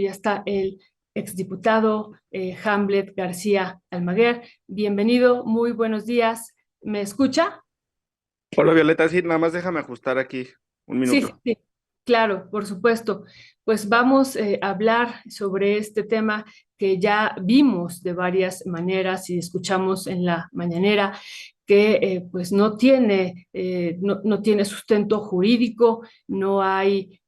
ya está el exdiputado Hamlet García Almaguer. Bienvenido, muy buenos días. ¿Me escucha? Hola Violeta, sí, nada más déjame ajustar aquí un Sí, sí, minuto. sí, claro, por supuesto. Pues vamos a hablar sobre este tema que ya vimos de varias maneras y escuchamos en la mañanera, que pues no tiene sustento jurídico, no hay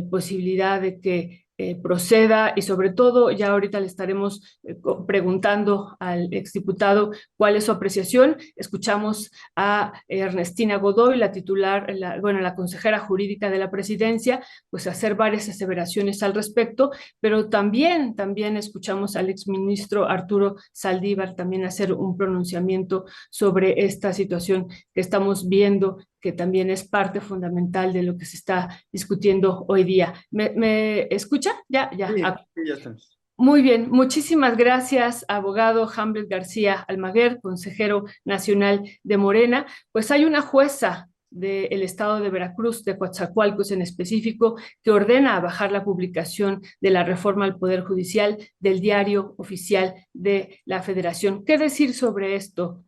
posibilidad de que proceda y sobre todo ya ahorita le estaremos preguntando al exdiputado cuál es su apreciación. Escuchamos a Ernestina Godoy, la titular, la consejera jurídica de la presidencia, pues hacer varias aseveraciones al respecto, pero también escuchamos al exministro Arturo Saldívar también hacer un pronunciamiento sobre esta situación que estamos viendo, que también es parte fundamental de lo que se está discutiendo hoy día. ¿Me escucha? Ya, ya. Sí, sí, ya estamos. Muy bien, muchísimas gracias, abogado Hamlet García Almaguer, consejero nacional de Morena. Pues hay una jueza del estado de Veracruz, de Coatzacoalcos en específico, que ordena bajar la publicación de la reforma al Poder Judicial del diario oficial de la Federación. ¿Qué decir sobre esto?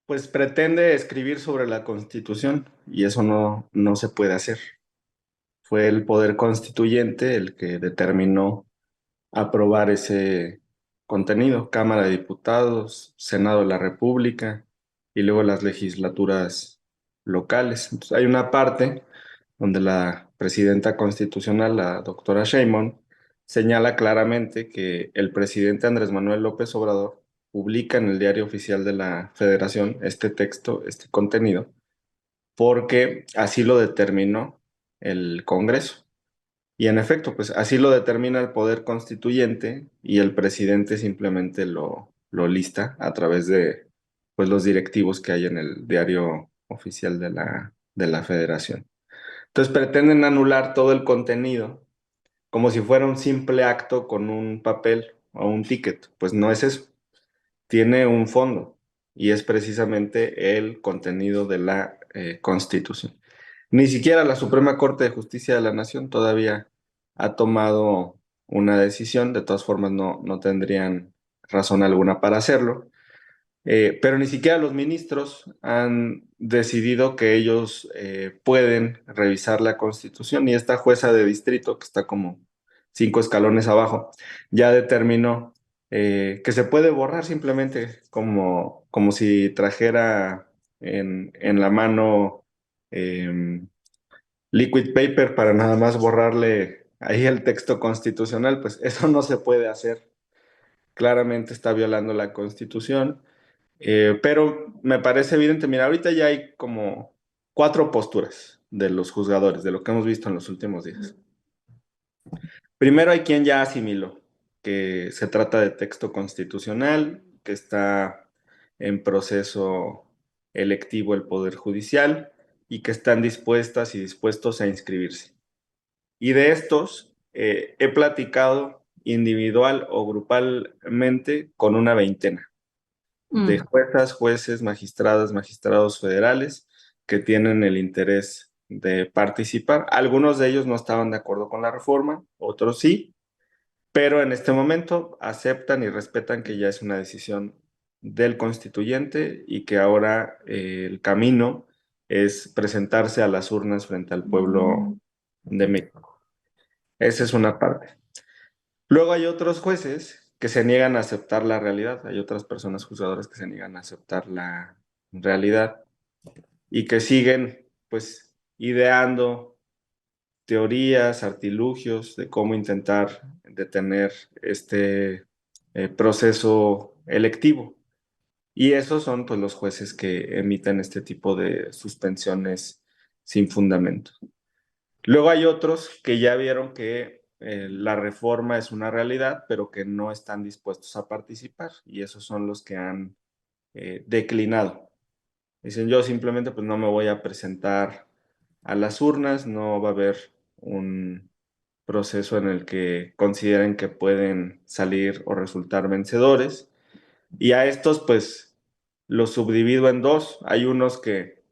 Pues pretende escribir sobre la Constitución y eso no se puede hacer. Fue el poder constituyente el que determinó aprobar ese contenido, Cámara de Diputados, Senado de la República y luego las legislaturas locales. Entonces, hay una parte donde la presidenta constitucional, la doctora Sheinbaum, señala claramente que el presidente Andrés Manuel López Obrador publica en el Diario Oficial de la Federación este texto, este contenido, porque así lo determinó el Congreso. Y en efecto, pues así lo determina el poder constituyente y el presidente simplemente lo lista a través de pues, los directivos que hay en el diario oficial de la federación. Entonces pretenden anular todo el contenido como si fuera un simple acto con un papel o un ticket. Pues no es eso. Tiene un fondo y es precisamente el contenido de la Constitución. Ni siquiera la Suprema Corte de Justicia de la Nación todavía ha tomado una decisión, de todas formas no tendrían razón alguna para hacerlo, pero ni siquiera los ministros han decidido que ellos pueden revisar la Constitución y esta jueza de distrito, que está como 5 escalones abajo, ya determinó que se puede borrar simplemente como si trajera en la mano liquid paper para nada más borrarle ahí el texto constitucional, pues eso no se puede hacer. Claramente está violando la Constitución, pero me parece evidente, mira, ahorita ya hay como 4 posturas de los juzgadores, de lo que hemos visto en los últimos días. Primero hay quien ya asimiló que se trata de texto constitucional, que está en proceso electivo el Poder Judicial y que están dispuestas y dispuestos a inscribirse. Y de estos he platicado individual o grupalmente con una veintena de Mm. juezas, jueces, magistradas, magistrados federales que tienen el interés de participar. Algunos de ellos no estaban de acuerdo con la reforma, otros sí, pero en este momento aceptan y respetan que ya es una decisión del constituyente y que ahora el camino es presentarse a las urnas frente al pueblo de México. Esa es una parte. Luego hay otros jueces que se niegan a aceptar la realidad, hay otras personas juzgadoras que se niegan a aceptar la realidad y que siguen pues ideando teorías, artilugios de cómo intentar detener este proceso electivo. Y esos son pues los jueces que emiten este tipo de suspensiones sin fundamento. Luego hay otros que ya vieron que la reforma es una realidad, pero que no están dispuestos a participar, y esos son los que han declinado. Dicen, yo simplemente pues no me voy a presentar a las urnas, no va a haber un proceso en el que consideren que pueden salir o resultar vencedores. Y a estos pues los subdivido en dos. Hay unos que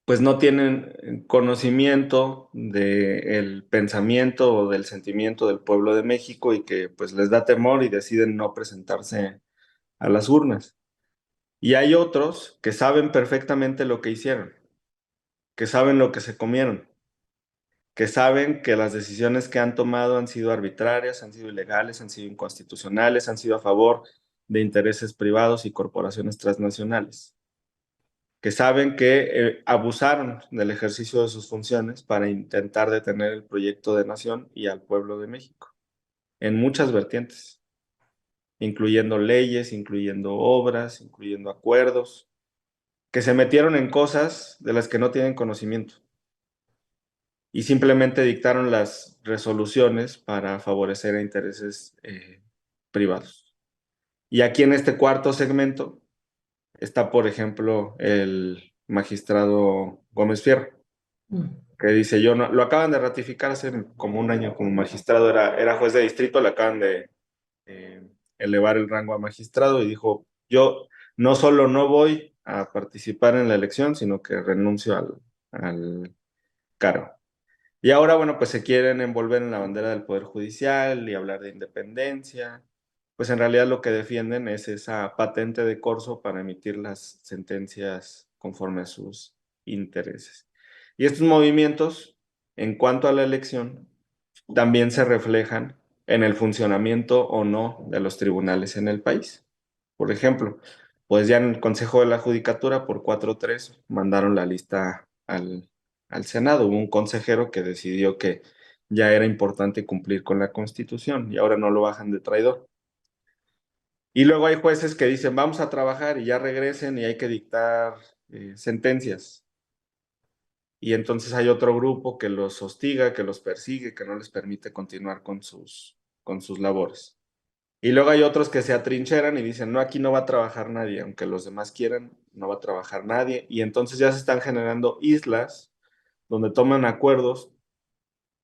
pues no tienen conocimiento del pensamiento o del sentimiento del pueblo de México y que pues les da temor y deciden no presentarse a las urnas. Y hay otros que saben perfectamente lo que hicieron, que saben lo que se comieron, que saben que las decisiones que han tomado han sido arbitrarias, han sido ilegales, han sido inconstitucionales, han sido a favor de intereses privados y corporaciones transnacionales, que saben que abusaron del ejercicio de sus funciones para intentar detener el proyecto de nación y al pueblo de México, en muchas vertientes, incluyendo leyes, incluyendo obras, incluyendo acuerdos, que se metieron en cosas de las que no tienen conocimiento y simplemente dictaron las resoluciones para favorecer a intereses privados. Y aquí en este cuarto segmento está, por ejemplo, el magistrado Gómez Fierro, Mm. que dice, yo no, lo acaban de ratificar hace como un año como magistrado, era juez de distrito, le acaban de eh, elevar el rango a magistrado y dijo, yo no solo no voy a participar en la elección, sino que renuncio al cargo. Y ahora, bueno, pues se quieren envolver en la bandera del Poder Judicial y hablar de independencia. Pues en realidad lo que defienden es esa patente de corso para emitir las sentencias conforme a sus intereses. Y estos movimientos, en cuanto a la elección, también se reflejan en el funcionamiento o no de los tribunales en el país. Por ejemplo, pues ya en el Consejo de la Judicatura por 4-3 mandaron la lista al Senado. Hubo un consejero que decidió que ya era importante cumplir con la Constitución y ahora no lo bajan de traidor. Y luego hay jueces que dicen, vamos a trabajar y ya regresen y hay que dictar sentencias. Y entonces hay otro grupo que los hostiga, que los persigue, que no les permite continuar con sus labores. Y luego hay otros que se atrincheran y dicen, no, aquí no va a trabajar nadie, aunque los demás quieran, no va a trabajar nadie. Y entonces ya se están generando islas donde toman acuerdos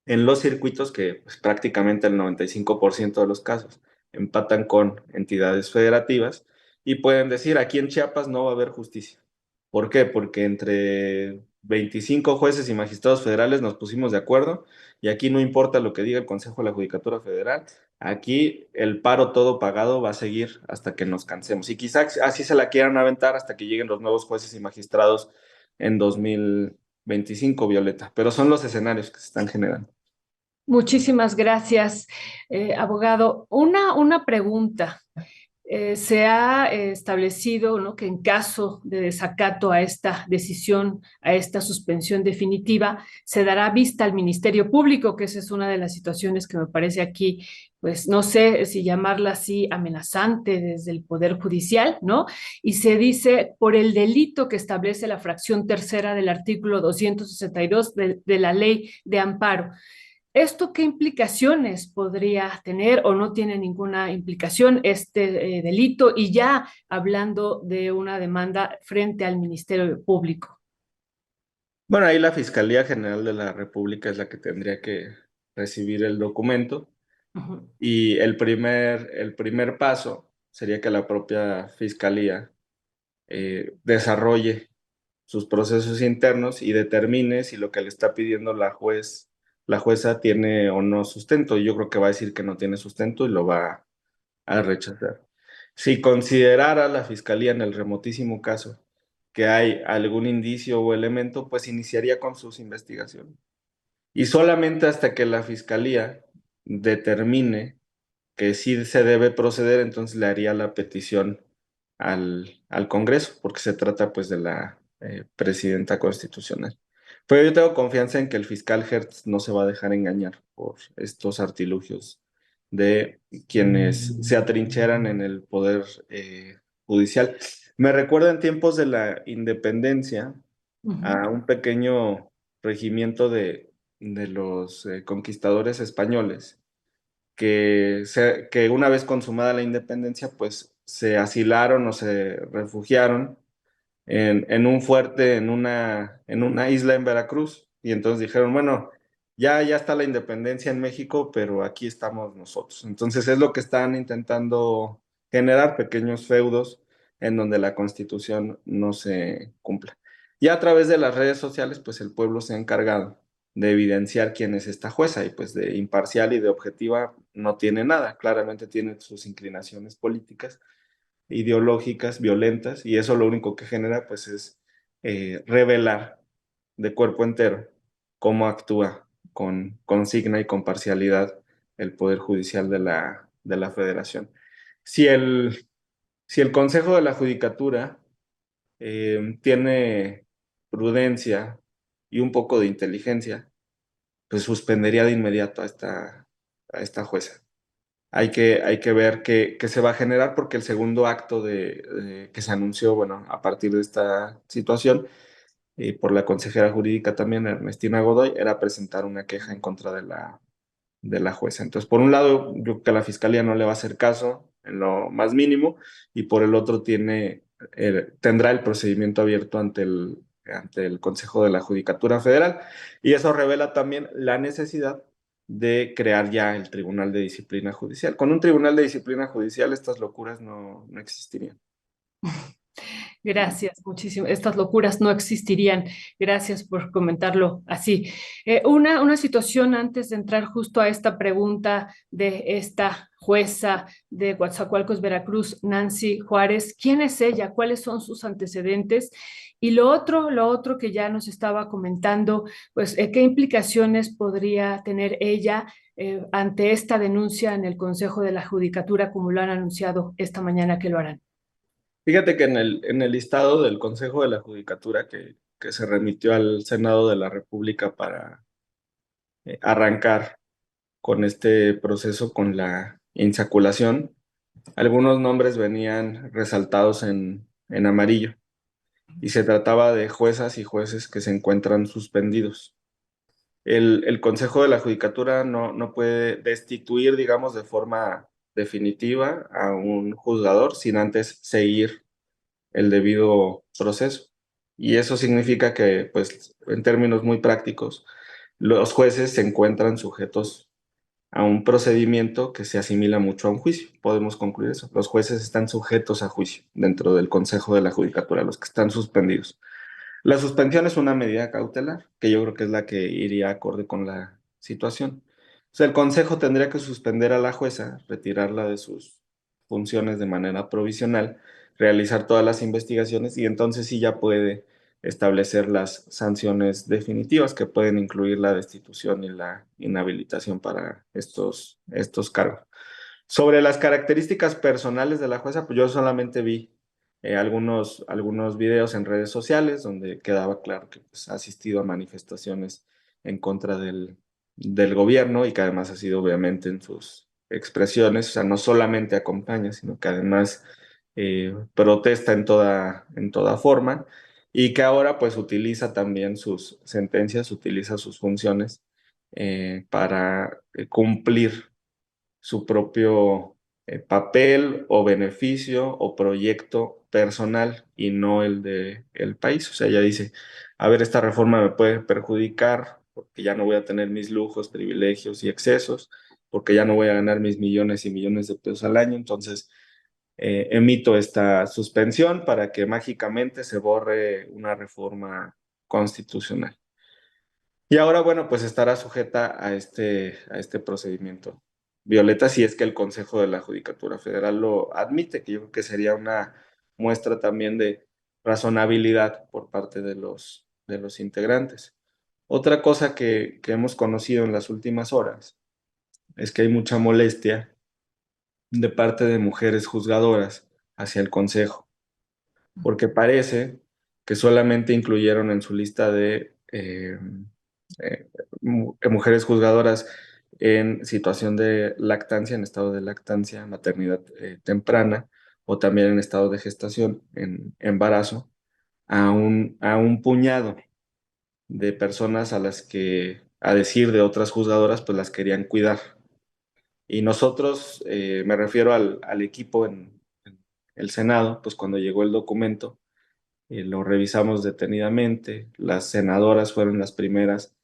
en los circuitos que pues, prácticamente el 95% de los casos empatan con entidades federativas y pueden decir, aquí en Chiapas no va a haber justicia. ¿Por qué? Porque entre 25 jueces y magistrados federales nos pusimos de acuerdo y aquí no importa lo que diga el Consejo de la Judicatura Federal, aquí el paro todo pagado va a seguir hasta que nos cansemos. Y quizás así se la quieran aventar hasta que lleguen los nuevos jueces y magistrados en 2025, Violeta. Pero son los escenarios que se están generando. Muchísimas gracias, abogado. Una pregunta. Se ha establecido, ¿no?, que en caso de desacato a esta decisión, a esta suspensión definitiva, se dará vista al Ministerio Público, que esa es una de las situaciones que me parece aquí, pues no sé si llamarla así, amenazante desde el Poder Judicial, ¿no? Y se dice por el delito que establece la fracción tercera del artículo 262 de la Ley de Amparo. ¿Esto qué implicaciones podría tener o no tiene ninguna implicación este delito? Y ya hablando de una demanda frente al Ministerio Público. Bueno, ahí la Fiscalía General de la República es la que tendría que recibir el documento Ujú. y el primer paso sería que la propia Fiscalía desarrolle sus procesos internos y determine si lo que le está pidiendo la jueza tiene o no sustento. Y yo creo que va a decir que no tiene sustento y lo va a rechazar. Si considerara la Fiscalía en el remotísimo caso que hay algún indicio o elemento, pues iniciaría con sus investigaciones. Y solamente hasta que la Fiscalía determine que sí se debe proceder, entonces le haría la petición al Congreso, porque se trata pues de la presidenta constitucional. Pero yo tengo confianza en que el fiscal Hertz no se va a dejar engañar por estos artilugios de quienes se atrincheran en el poder judicial. Me recuerda en tiempos de la independencia Ujú. a un pequeño regimiento de los conquistadores españoles que una vez consumada la independencia, pues se asilaron o se refugiaron en un fuerte, en una isla en Veracruz. Y entonces dijeron, bueno, ya está la independencia en México, pero aquí estamos nosotros. Entonces es lo que están intentando generar pequeños feudos en donde la Constitución no se cumpla. Y a través de las redes sociales, pues el pueblo se ha encargado de evidenciar quién es esta jueza y pues de imparcial y de objetiva no tiene nada, claramente tiene sus inclinaciones políticas, ideológicas, violentas, y eso lo único que genera pues es revelar de cuerpo entero cómo actúa con consigna y con parcialidad el Poder Judicial de la Federación. Si si el Consejo de la Judicatura tiene prudencia y un poco de inteligencia, pues suspendería de inmediato a esta jueza. Hay que ver qué se va a generar porque el segundo acto que se anunció, bueno, a partir de esta situación, por la consejera jurídica también, Ernestina Godoy, era presentar una queja en contra de la jueza. Entonces, por un lado, yo creo que a la fiscalía no le va a hacer caso en lo más mínimo, y por el otro tendrá el procedimiento abierto ante el Consejo de la Judicatura Federal, y eso revela también la necesidad de crear ya el Tribunal de Disciplina Judicial. Con un Tribunal de Disciplina Judicial estas locuras no existirían. Gracias, muchísimo. Estas locuras no existirían. Gracias por comentarlo así. Una situación antes de entrar justo a esta pregunta de esta jueza de Coatzacoalcos, Veracruz, Nancy Juárez. ¿Quién es ella? ¿Cuáles son sus antecedentes? Y lo otro que ya nos estaba comentando, pues, ¿qué implicaciones podría tener ella ante esta denuncia en el Consejo de la Judicatura, como lo han anunciado esta mañana que lo harán? Fíjate que en el listado del Consejo de la Judicatura que se remitió al Senado de la República para arrancar con este proceso, con la insaculación, algunos nombres venían resaltados en amarillo y se trataba de juezas y jueces que se encuentran suspendidos. El Consejo de la Judicatura no puede destituir, digamos, de forma definitiva a un juzgador sin antes seguir el debido proceso. Y eso significa que, pues, en términos muy prácticos, los jueces se encuentran sujetos a un procedimiento que se asimila mucho a un juicio. Podemos concluir eso. Los jueces están sujetos a juicio dentro del Consejo de la Judicatura, los que están suspendidos. La suspensión es una medida cautelar, que yo creo que es la que iría acorde con la situación. O sea, el Consejo tendría que suspender a la jueza, retirarla de sus funciones de manera provisional, realizar todas las investigaciones y entonces sí ya puede establecer las sanciones definitivas que pueden incluir la destitución y la inhabilitación para estos cargos. Sobre las características personales de la jueza, pues yo solamente vi algunos videos en redes sociales donde quedaba claro que pues, ha asistido a manifestaciones en contra del gobierno y que además ha sido obviamente en sus expresiones, o sea, no solamente acompaña, sino que además protesta en toda forma y que ahora pues utiliza también sus sentencias, utiliza sus funciones para cumplir su propio papel o beneficio o proyecto personal y no el de el país. O sea, ella dice, a ver, esta reforma me puede perjudicar porque ya no voy a tener mis lujos, privilegios y excesos, porque ya no voy a ganar mis millones y millones de pesos al año, entonces emito esta suspensión para que mágicamente se borre una reforma constitucional. Y ahora, bueno, pues estará sujeta a este procedimiento. Violeta, si es que el Consejo de la Judicatura Federal lo admite, que yo creo que sería una muestra también de razonabilidad por parte de de los integrantes. Otra cosa que hemos conocido en las últimas horas es que hay mucha molestia de parte de mujeres juzgadoras hacia el Consejo, porque parece que solamente incluyeron en su lista de mujeres juzgadoras en situación de lactancia, en estado de lactancia, maternidad temprana o también en estado de gestación, en embarazo, a un puñado de personas a las que, a decir de otras juzgadoras, pues las querían cuidar. Y nosotros, me refiero al equipo en el Senado, pues cuando llegó el documento, lo revisamos detenidamente. Las senadoras fueron las primeras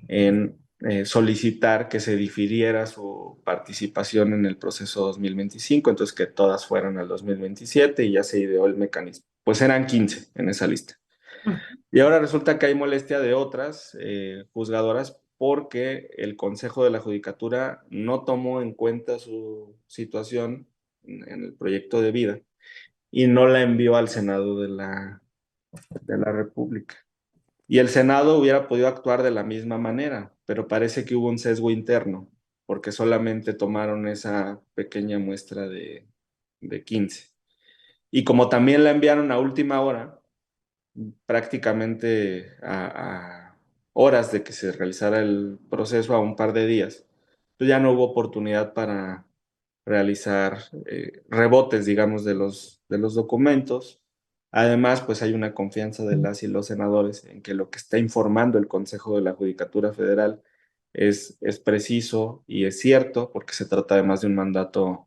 en solicitar que se difiriera su participación en el proceso 2025, entonces que todas fueran al 2027 y ya se ideó el mecanismo. Pues eran 15 en esa lista. Y ahora resulta que hay molestia de otras juzgadoras porque el Consejo de la Judicatura no tomó en cuenta su situación en el proyecto de vida y no la envió al Senado de la República. Y el Senado hubiera podido actuar de la misma manera, pero parece que hubo un sesgo interno, porque solamente tomaron esa pequeña muestra de 15. Y como también la enviaron a última hora, prácticamente a horas de que se realizara el proceso, a un par de días, pues ya no hubo oportunidad para realizar rebotes, digamos, de los documentos. Además, pues hay una confianza de las y los senadores en que lo que está informando el Consejo de la Judicatura Federal es preciso y es cierto, porque se trata además de un mandato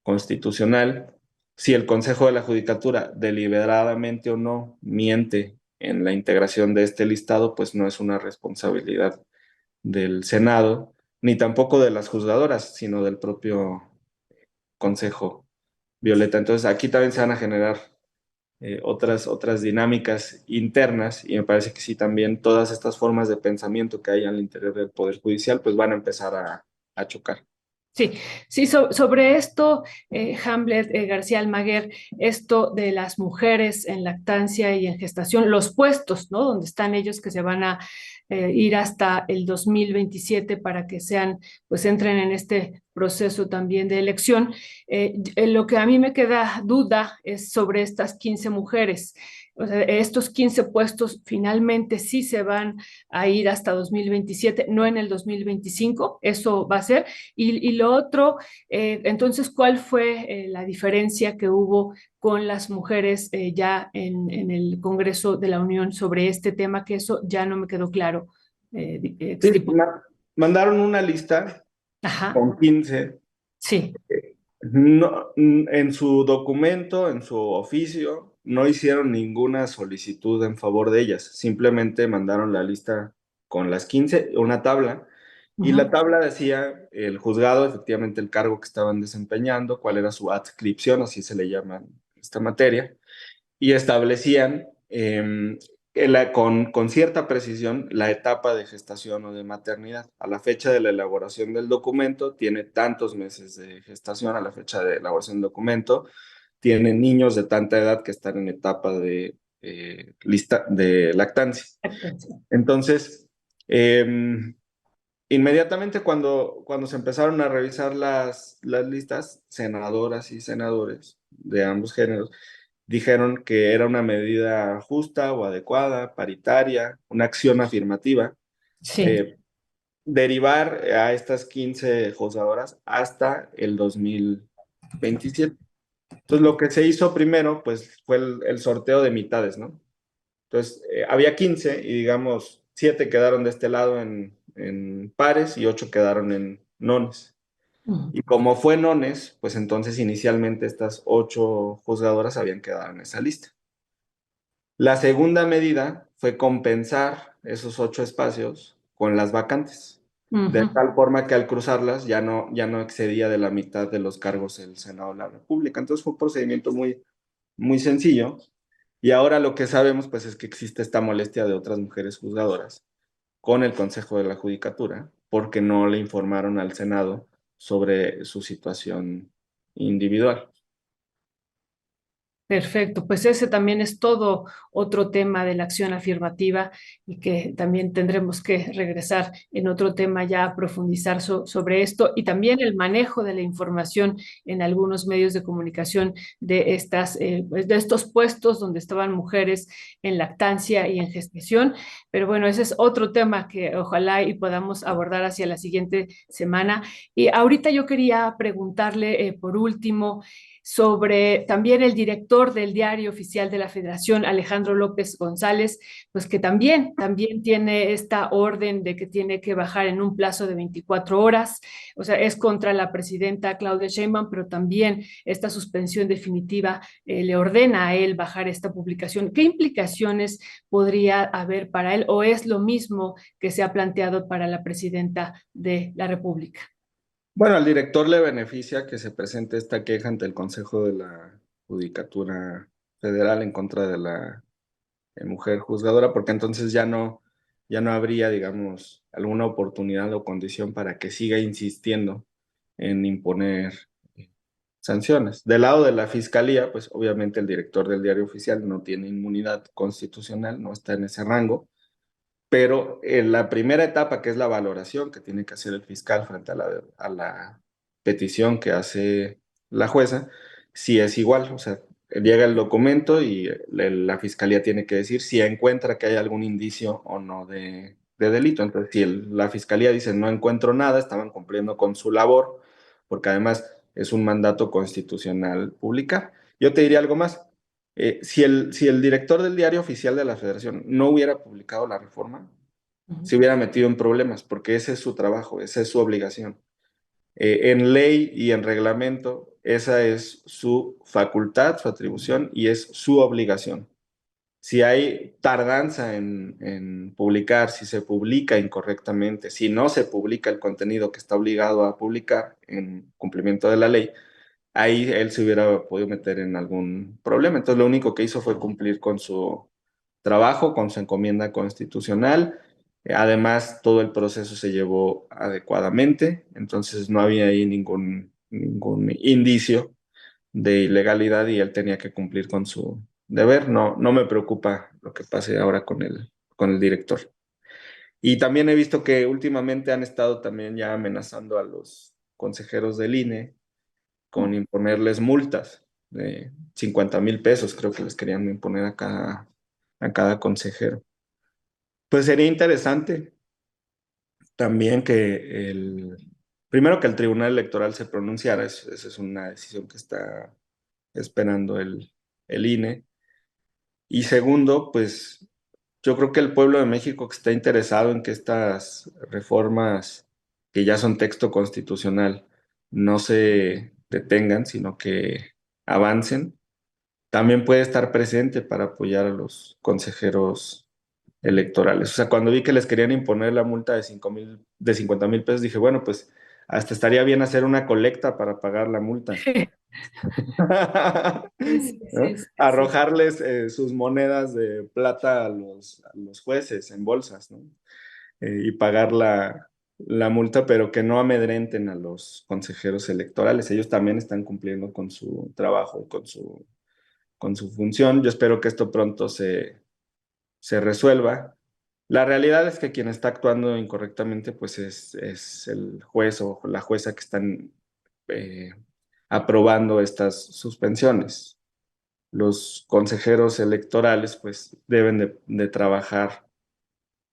constitucional. Si el Consejo de la Judicatura deliberadamente o no miente en la integración de este listado, pues no es una responsabilidad del Senado, ni tampoco de las juzgadoras, sino del propio Consejo, Violeta. Entonces aquí también se van a generar otras dinámicas internas y me parece que sí también todas estas formas de pensamiento que hay al interior del Poder Judicial pues van a empezar a chocar. Sí, sí, sobre esto, Hamlet García Almaguer, esto de las mujeres en lactancia y en gestación, los puestos, ¿no? Donde están ellos que se van a ir hasta el 2027 para que sean, pues entren en este proceso también de elección. Lo que a mí me queda duda es sobre estas 15 mujeres. O sea, estos 15 puestos finalmente sí se van a ir hasta 2027, no en el 2025, eso va a ser. Y lo otro, entonces, ¿cuál fue la diferencia que hubo con las mujeres ya en el Congreso de la Unión sobre este tema? Que eso ya no me quedó claro. Sí, mandaron una lista Ajá, con 15. sí. No, en su documento, en su oficio, no hicieron ninguna solicitud en favor de ellas. Simplemente mandaron la lista con las 15, una tabla, y la Ujú. tabla decía el juzgado, efectivamente, el cargo que estaban desempeñando, cuál era su adscripción, así se le llama esta materia, y establecían con cierta precisión la etapa de gestación o de maternidad. A la fecha de la elaboración del documento tiene tantos meses de gestación, a la fecha de elaboración del documento tienen niños de tanta edad que están en etapa lista de lactancia. Entonces, inmediatamente cuando se empezaron a revisar las listas, senadoras y senadores de ambos géneros dijeron que era una medida justa o adecuada, paritaria, una acción afirmativa, Sí. eh, derivar a estas 15 juzgadoras hasta el 2027. Entonces, lo que se hizo primero, pues, fue el sorteo de mitades, ¿no? Entonces, había 15 y digamos, 7 quedaron de este lado en pares y 8 quedaron en nones. Ujú. Y como fue nones, pues entonces inicialmente estas 8 juzgadoras habían quedado en esa lista. La segunda medida fue compensar esos 8 espacios con las vacantes, de Ujú. tal forma que al cruzarlas ya no excedía de la mitad de los cargos el Senado de la República. Entonces fue un procedimiento muy sencillo. Y ahora lo que sabemos pues es que existe esta molestia de otras mujeres juzgadoras con el Consejo de la Judicatura porque no le informaron al Senado sobre su situación individual. Perfecto, pues ese también es todo otro tema de la acción afirmativa y que también tendremos que regresar en otro tema ya a profundizar sobre esto y también el manejo de la información en algunos medios de comunicación de pues, de estos puestos donde estaban mujeres en lactancia y en gestación. Pero bueno, ese es otro tema que ojalá y podamos abordar hacia la siguiente semana. Y ahorita yo quería preguntarle por último sobre también el director del Diario Oficial de la Federación, Alejandro López González, pues que también tiene esta orden de que tiene que bajar en un plazo de 24 horas, o sea, es contra la presidenta Claudia Sheinbaum, pero también esta suspensión definitiva le ordena a él bajar esta publicación. ¿Qué implicaciones podría haber para él o es lo mismo que se ha planteado para la presidenta de la República? Bueno, al director le beneficia que se presente esta queja ante el Consejo de la Judicatura Federal en contra de la mujer juzgadora, porque entonces ya no habría, digamos, alguna oportunidad o condición para que siga insistiendo en imponer sanciones. Del lado de la fiscalía, pues obviamente el director del diario oficial no tiene inmunidad constitucional, no está en ese rango, pero en la primera etapa, que es la valoración que tiene que hacer el fiscal frente a la petición que hace la jueza, sí es igual, o sea, llega el documento y la fiscalía tiene que decir si encuentra que hay algún indicio o no de delito. Entonces, si la fiscalía dice no encuentro nada, estaban cumpliendo con su labor, porque además es un mandato constitucional publicar. Yo te diría algo más. Si el director del diario oficial de la Federación no hubiera publicado la reforma, se hubiera metido en problemas, porque ese es su trabajo, esa es su obligación. En ley y en reglamento, esa es su facultad, su atribución y es su obligación. Si hay tardanza en publicar, si se publica incorrectamente, si no se publica el contenido que está obligado a publicar en cumplimiento de la ley, ahí él se hubiera podido meter en algún problema. Entonces lo único que hizo fue cumplir con su trabajo, con su encomienda constitucional. Además, todo el proceso se llevó adecuadamente, entonces no había ahí ningún indicio de ilegalidad y él tenía que cumplir con su deber. No, no me preocupa lo que pase ahora con el director. Y también he visto que últimamente han estado también ya amenazando a los consejeros del INE con imponerles multas de 50,000 pesos, creo que les querían imponer a cada consejero. Pues sería interesante también primero que el Tribunal Electoral se pronunciara, esa es una decisión que está esperando el INE. Y segundo, pues yo creo que el pueblo de México que está interesado en que estas reformas, que ya son texto constitucional, no se detengan, sino que avancen, también puede estar presente para apoyar a los consejeros electorales. O sea, cuando vi que les querían imponer la multa de 50,000 pesos, dije, bueno, pues hasta estaría bien hacer una colecta para pagar la multa. Sí, sí, ¿No? sí, sí, sí. Arrojarles sus monedas de plata a los jueces en bolsas, ¿no? Y pagar la multa, pero que no amedrenten a los consejeros electorales. Ellos también están cumpliendo con su trabajo, con su función. Yo espero que esto pronto se resuelva. La realidad es que quien está actuando incorrectamente, pues es el juez o la jueza que están eh, aprobando estas suspensiones. Los consejeros electorales, pues deben de trabajar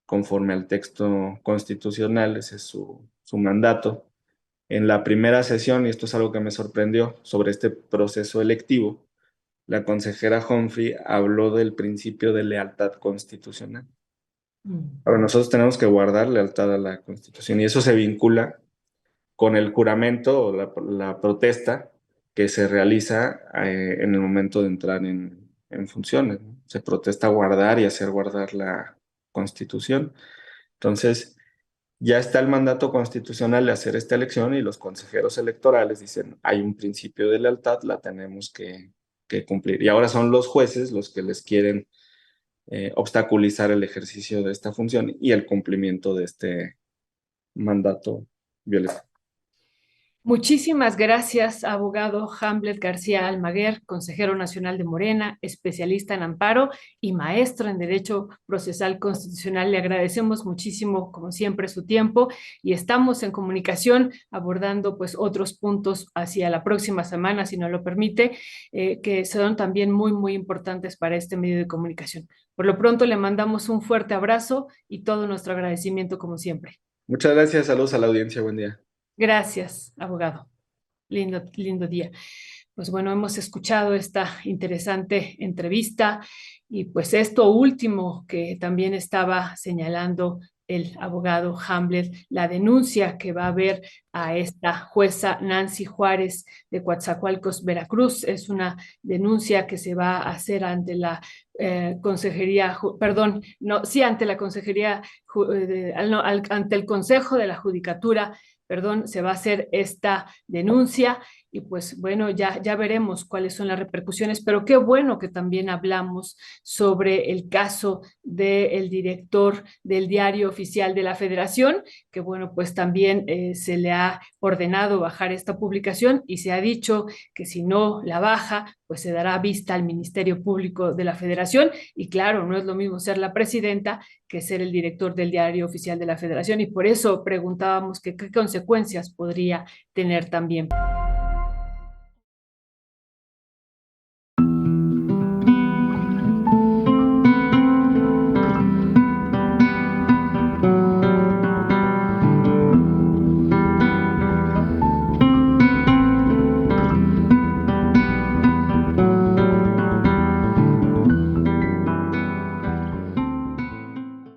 conforme al texto constitucional, ese es su mandato. En la primera sesión, y esto es algo que me sorprendió sobre este proceso electivo, la consejera Humphrey habló del principio de lealtad constitucional. Mm. Ahora, nosotros tenemos que guardar lealtad a la Constitución y eso se vincula con el juramento o la protesta que se realiza en el momento de entrar en funciones, ¿no? Se protesta guardar y hacer guardar la Constitución. Entonces, ya está el mandato constitucional de hacer esta elección y los consejeros electorales dicen, hay un principio de lealtad, la tenemos que cumplir. Y ahora son los jueces los que les quieren obstaculizar el ejercicio de esta función y el cumplimiento de este mandato violento. Muchísimas gracias, abogado Hamlet García Almaguer, consejero nacional de Morena, especialista en amparo y maestro en Derecho Procesal Constitucional. Le agradecemos muchísimo, como siempre, su tiempo y estamos en comunicación abordando pues otros puntos hacia la próxima semana, si no lo permite, que son también muy, muy importantes para este medio de comunicación. Por lo pronto, le mandamos un fuerte abrazo y todo nuestro agradecimiento, como siempre. Muchas gracias, saludos a la audiencia, buen día. Gracias, abogado. Lindo, lindo día. Pues bueno, hemos escuchado esta interesante entrevista y pues esto último que también estaba señalando el abogado Hamlet, la denuncia que va a haber a esta jueza Nancy Juárez de Coatzacoalcos, Veracruz, es una denuncia que se va a hacer ante la Consejería, perdón, no, sí, ante la Consejería, no, ante el Consejo de la Judicatura, perdón, se va a hacer esta denuncia y pues bueno, ya veremos cuáles son las repercusiones, pero qué bueno que también hablamos sobre el caso del director del Diario Oficial de la Federación, que bueno, pues también se le ha ordenado bajar esta publicación y se ha dicho que si no la baja, pues se dará vista al Ministerio Público de la Federación y claro, no es lo mismo ser la presidenta que ser el director del Diario Oficial de la Federación y por eso preguntábamos que qué consecuencias podría tener también.